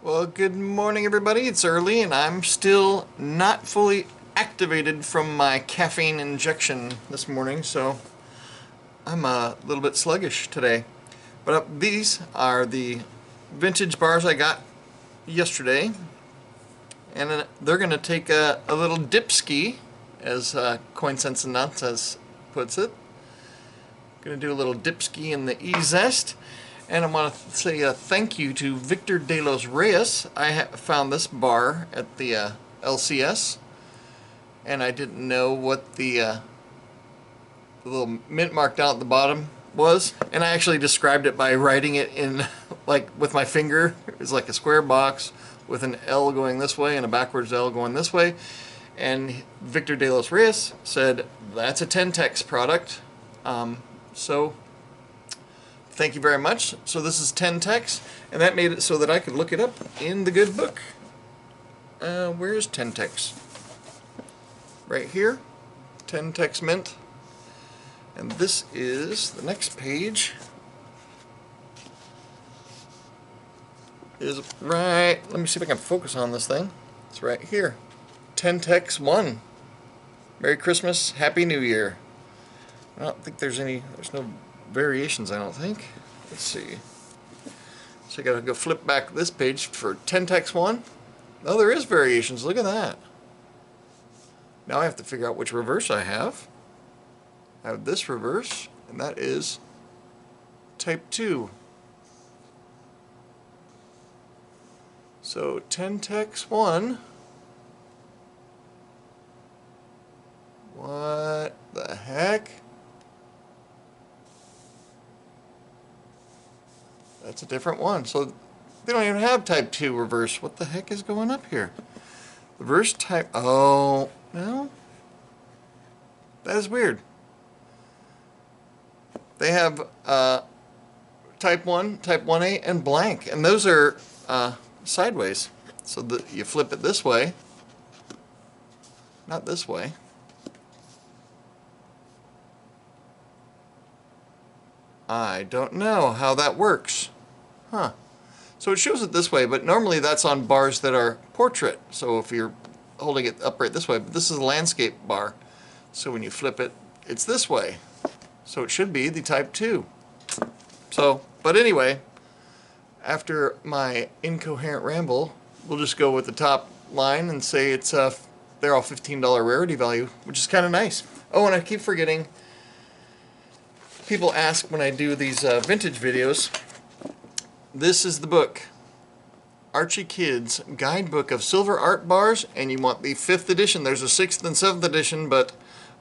Well, good morning, everybody. It's early, and I'm still not fully activated from my caffeine injection this morning, so I'm a little bit sluggish today. But these are the vintage bars I got yesterday, and they're going to take a little dipsky, as Coin Sense and Nonsense puts it. Going to do a little dipsky in the E-Zest. And I want to say a thank you to Victor de los Reyes. I found this bar at the LCS, and I didn't know what the little mint mark down at the bottom was, and I actually described it by writing it in, like, with my finger. It was like a square box with an L going this way and a backwards L going this way. And Victor de los Reyes said that's a Tentex product. So thank you very much. So this is Tentex, and that made it so that I could look it up in the good book. Where is Tentex? Right here, Tentex Mint. And this is the next page. Is right. Let me see if I can focus on this thing. It's right here. Tentex 1. Merry Christmas, Happy New Year. I don't think there's no variations, I don't think. Let's see. So I gotta go flip back this page for Tentex 1. Oh, there is variations. Look at that. Now I have to figure out which reverse I have. I have this reverse, and that is type 2. So Tentex 1. What the heck? That's a different one. So they don't even have type 2 reverse. What the heck is going up here? Reverse type... Oh, no. That is weird. They have type 1, type 1A, and blank. And those are sideways. So you flip it this way. Not this way. I don't know how that works. Huh. So it shows it this way, but normally that's on bars that are portrait. So if you're holding it upright this way, but this is a landscape bar. So when you flip it, it's this way. So it should be the type 2. So, but anyway, after my incoherent ramble, we'll just go with the top line and say it's they're all $15 rarity value, which is kind of nice. Oh, and I keep forgetting. People ask when I do these vintage videos, this is the book, Archie Kidd's Guidebook of Silver Art Bars, and you want the 5th edition. There's a 6th and 7th edition, but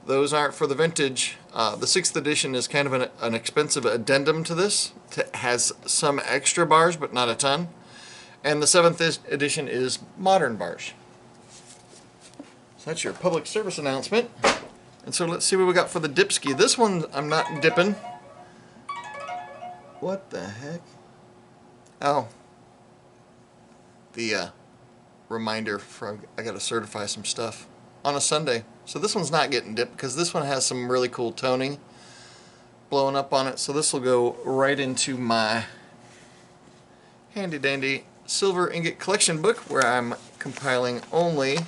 those aren't for the vintage. The 6th edition is kind of an expensive addendum to this. It has some extra bars, but not a ton. And the 7th edition is modern bars. So that's your public service announcement. And so let's see what we got for the Dipsky. This one I'm not dipping. What the heck? Oh. The reminder for I gotta certify some stuff on a Sunday. So this one's not getting dipped because this one has some really cool toning blowing up on it. So this will go right into my handy dandy silver ingot collection book where I'm compiling only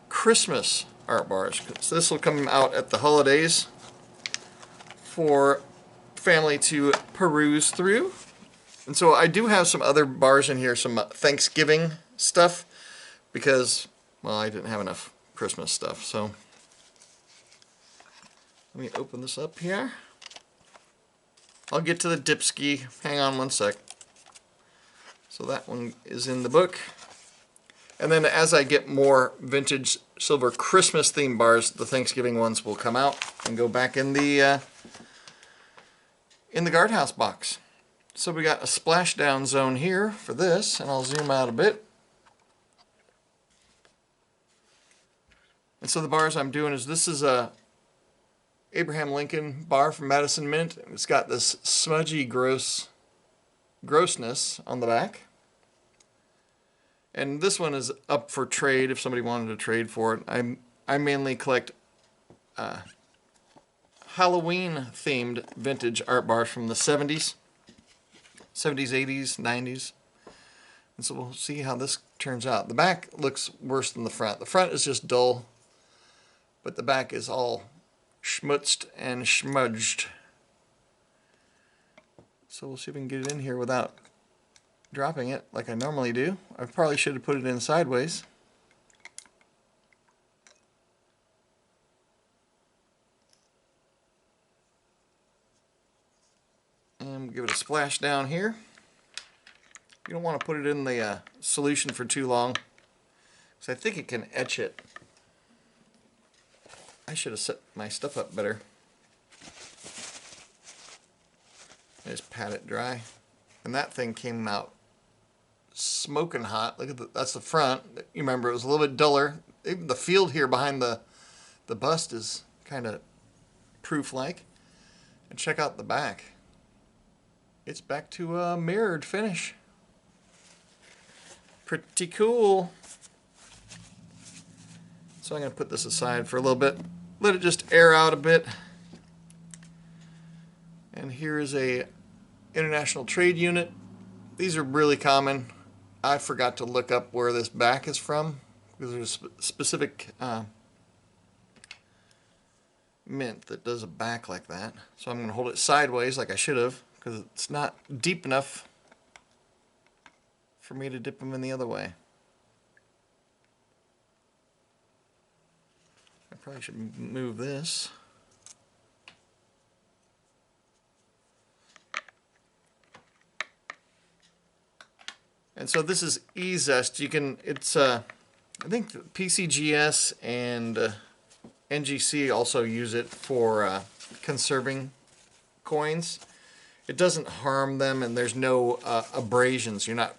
Christmas art bars. So this will come out at the holidays for family to peruse through. And so I do have some other bars in here, some Thanksgiving stuff, because, well, I didn't have enough Christmas stuff. So let me open this up here. I'll get to the Dipsky. Hang on one sec. So that one is in the book. And then as I get more vintage silver Christmas themed bars, the Thanksgiving ones will come out and go back in the guardhouse box. So we got a splashdown zone here for this, and I'll zoom out a bit. And so the bars I'm doing is, this is a Abraham Lincoln bar from Madison Mint. It's got this smudgy grossness on the back. And this one is up for trade if somebody wanted to trade for it. I mainly collect Halloween themed vintage art bars from the 70s, 80s, 90s. And so we'll see how this turns out. The back looks worse than the front. The front is just dull, but the back is all schmutzed and schmudged. So we'll see if we can get it in here without dropping it like I normally do. I probably should have put it in sideways. And give it a splash down here. You don't want to put it in the solution for too long, because I think it can etch it. I should have set my stuff up better. I just pat it dry. And that thing came out smoking hot. Look at that's the front. You remember it was a little bit duller. Even the field here behind the bust is kind of proof-like. And check out the back. It's back to a mirrored finish. Pretty cool. So I'm going to put this aside for a little bit. Let it just air out a bit. And here's a international trade unit. These are really common. I forgot to look up where this back is from, because there's a specific mint that does a back like that. So I'm going to hold it sideways like I should have, because it's not deep enough for me to dip them in the other way. I probably should move this. And so this is E-Zest. You can, it's I think PCGS and NGC also use it for conserving coins. It doesn't harm them, and there's no abrasions. You're not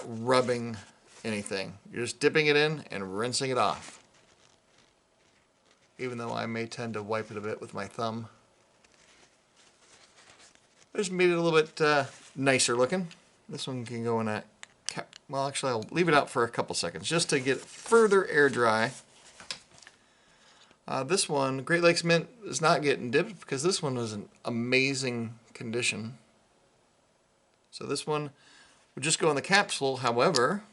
rubbing anything. You're just dipping it in and rinsing it off. Even though I may tend to wipe it a bit with my thumb. I just made it a little bit nicer looking. This one can go in a cap. Well, actually, I'll leave it out for a couple seconds just to get further air dry. This one, Great Lakes Mint, is not getting dipped because this one was in amazing condition. So this one would just go in the capsule. However,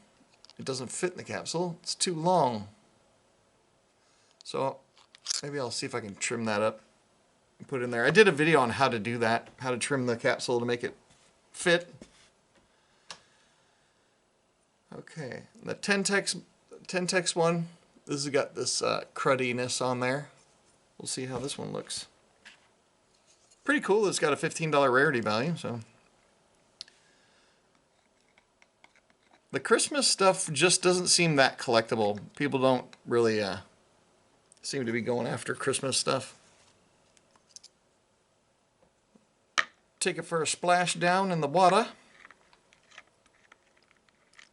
it doesn't fit in the capsule. It's too long. So maybe I'll see if I can trim that up and put it in there. I did a video on how to do that, how to trim the capsule to make it fit. Okay, the Tentex one, this has got this cruddiness on there. We'll see how this one looks. Pretty cool. It's got a $15 rarity value, so. The Christmas stuff just doesn't seem that collectible. People don't really seem to be going after Christmas stuff. Take it for a splash down in the water.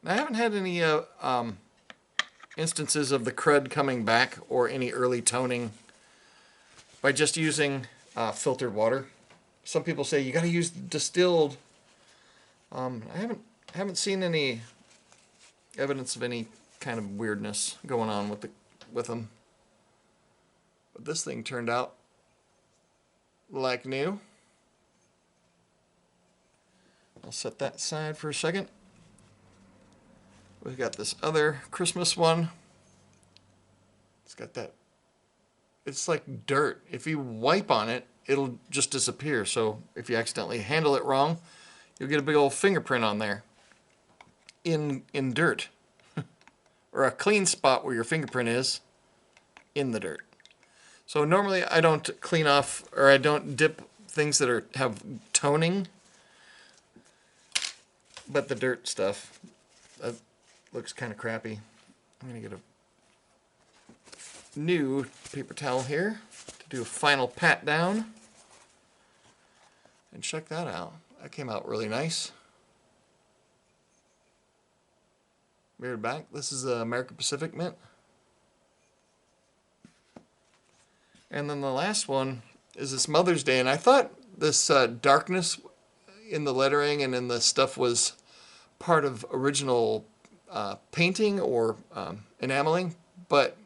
I haven't had any instances of the crud coming back or any early toning by just using filtered water. Some people say you got to use distilled. I haven't seen any evidence of any kind of weirdness going on with them. But this thing turned out like new. I'll set that aside for a second. We've got this other Christmas one. It's got that, it's like dirt. If you wipe on it, it'll just disappear. So if you accidentally handle it wrong, you'll get a big old fingerprint on there in dirt. Or a clean spot where your fingerprint is in the dirt. So normally I don't clean off, or I don't dip things that have toning. But the dirt stuff, looks kind of crappy. I'm going to get a new paper towel here to do a final pat down. And check that out. That came out really nice. Mirrored back. This is the American Pacific Mint. And then the last one is this Mother's Day. And I thought this darkness in the lettering and in the stuff was part of original painting or enameling, but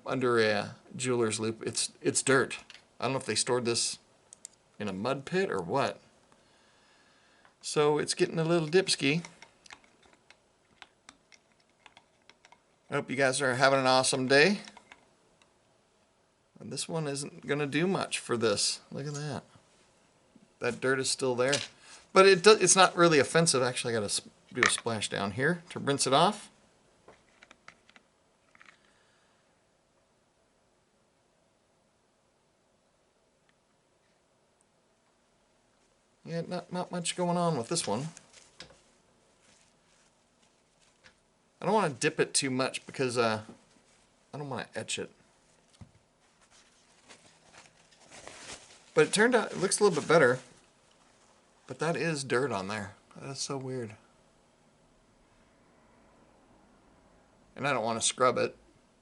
under a jeweler's loop, it's dirt. I don't know if they stored this in a mud pit or what. So it's getting a little Dipsky. I hope you guys are having an awesome day. And this one isn't going to do much for this. Look at that. That dirt is still there. But it's not really offensive. Actually, I got to do a splash down here to rinse it off. Yeah, not much going on with this one. I don't want to dip it too much because I don't want to etch it. But it turned out, it looks a little bit better. But that is dirt on there. That's so weird. And I don't want to scrub it.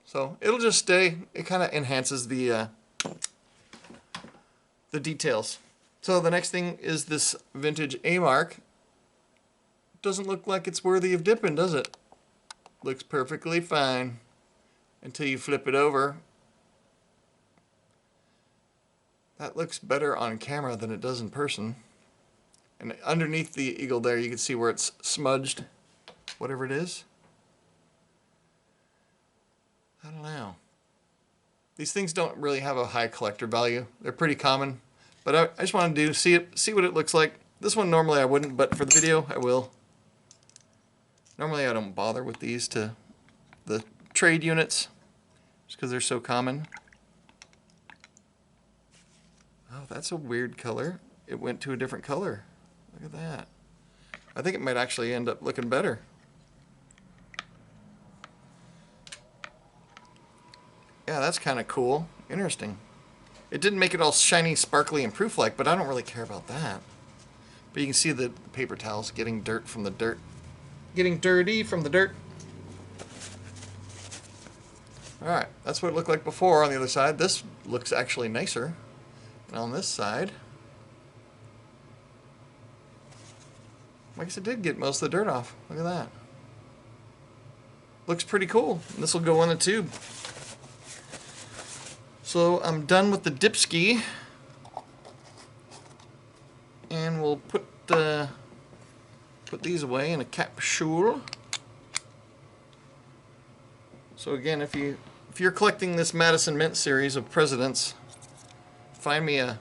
So it'll just stay. It kind of enhances the details. So the next thing is this vintage A-mark. Doesn't look like it's worthy of dipping, does it? Looks perfectly fine until you flip it over. That looks better on camera than it does in person. And underneath the eagle there, you can see where it's smudged, whatever it is. I don't know. These things don't really have a high collector value. They're pretty common. But I just wanted to see what it looks like. This one normally I wouldn't, but for the video I will. Normally I don't bother with these to the trade units, just because they're so common. Oh, that's a weird color. It went to a different color. Look at that. I think it might actually end up looking better. Yeah, that's kind of cool. Interesting. It didn't make it all shiny, sparkly, and proof-like, but I don't really care about that. But you can see the paper towels getting dirt from the dirt. Getting dirty from the dirt. Alright, that's what it looked like before on the other side. This looks actually nicer. And on this side, I guess it did get most of the dirt off. Look at that. Looks pretty cool. And this will go in the tube. So I'm done with the Dipsky, and we'll put these away in a capsule. So again, if you're collecting this Madison Mint series of presidents, find me a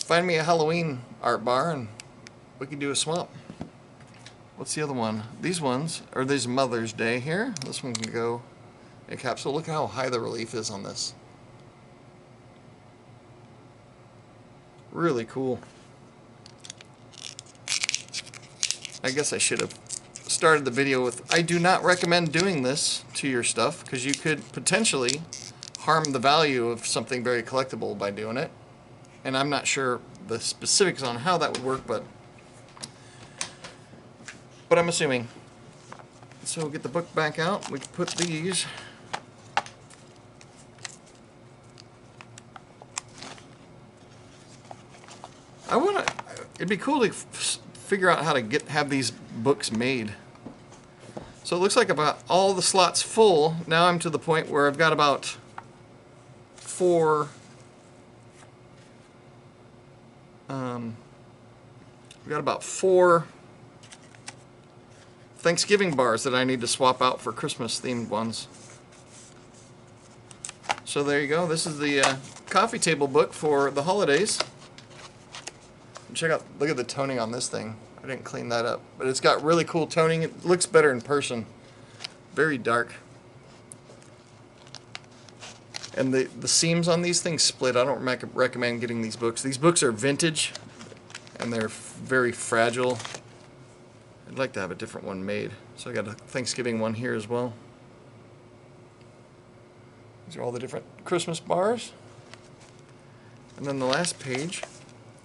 Halloween art bar, and we can do a swap. What's the other one? These ones are these Mother's Day here. This one can go in a capsule. Look how high the relief is on this. Really cool. I guess I should have started the video with, I do not recommend doing this to your stuff, because you could potentially harm the value of something very collectible by doing it. And I'm not sure the specifics on how that would work, but I'm assuming. So we'll get the book back out. We can put these. It'd be cool to figure out how to have these books made. So it looks like about all the slots full. Now I'm to the point where I've got about four Thanksgiving bars that I need to swap out for Christmas themed ones. So there you go. This is the coffee table book for the holidays. Check out, look at the toning on this thing. I didn't clean that up, but it's got really cool toning. It looks better in person. Very dark. And the seams on these things split. I don't recommend getting these books. These books are vintage, and they're very fragile. I'd like to have a different one made. So I got a Thanksgiving one here as well. These are all the different Christmas bars. And then the last page,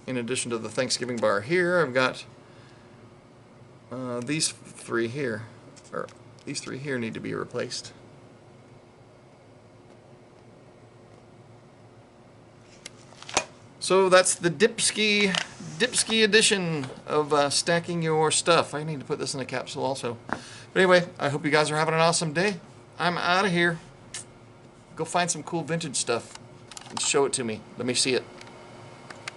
in addition to the Thanksgiving bar here, I've got these three here. Or these three here need to be replaced. So that's the Dipsky edition of stacking your stuff. I need to put this in a capsule also. But anyway, I hope you guys are having an awesome day. I'm out of here. Go find some cool vintage stuff and show it to me. Let me see it.